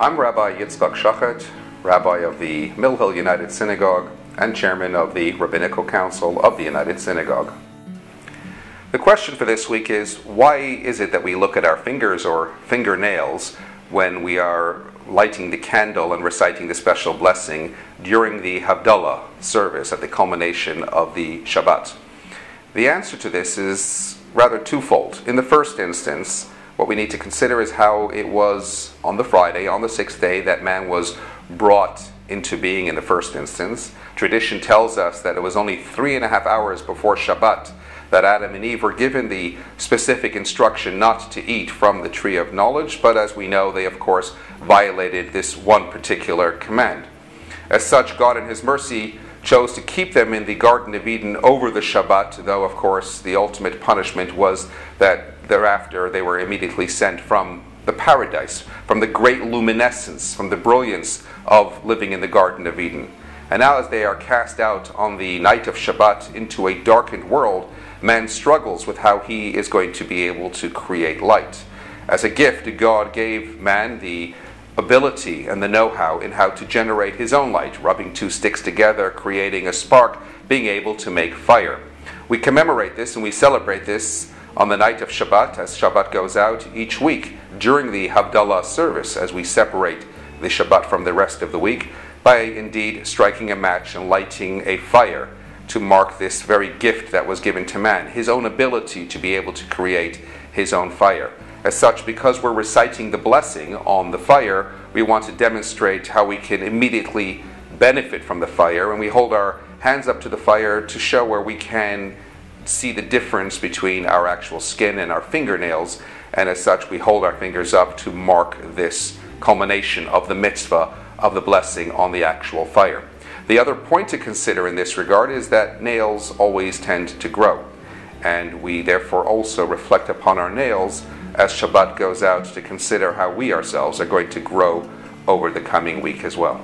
I'm Rabbi Shochet, Rabbi of the Mill Hill United Synagogue and Chairman of the Rabbinical Council of the United Synagogue. The question for this week is, why is it that we look at our fingers or fingernails when we are lighting the candle and reciting the special blessing during the havdalah service at the culmination of the Shabbat? The answer to this is rather twofold. In the first instance, what we need to consider is how it was on the Friday, on the sixth day, that man was brought into being in the first instance. Tradition tells us that it was only 3.5 hours before Shabbat that Adam and Eve were given the specific instruction not to eat from the tree of knowledge, but as we know, they of course violated this one particular command. As such, God in His mercy chose to keep them in the Garden of Eden over the Shabbat, though of course the ultimate punishment was that thereafter they were immediately sent from the paradise, from the great luminescence, from the brilliance of living in the Garden of Eden. And now as they are cast out on the night of Shabbat into a darkened world, man struggles with how he is going to be able to create light. As a gift, God gave man the ability and the know-how in how to generate his own light, rubbing two sticks together, creating a spark, being able to make fire. We commemorate this and we celebrate this on the night of Shabbat, as Shabbat goes out each week during the havdalah service, as we separate the Shabbat from the rest of the week, by indeed striking a match and lighting a fire to mark this very gift that was given to man, his own ability to be able to create his own fire. As such, because we're reciting the blessing on the fire, we want to demonstrate how we can immediately benefit from the fire, and we hold our hands up to the fire to show where we can see the difference between our actual skin and our fingernails, and as such we hold our fingers up to mark this culmination of the mitzvah of the blessing on the actual fire. The other point to consider in this regard is that nails always tend to grow, and we therefore also reflect upon our nails as Shabbat goes out to consider how we ourselves are going to grow over the coming week as well.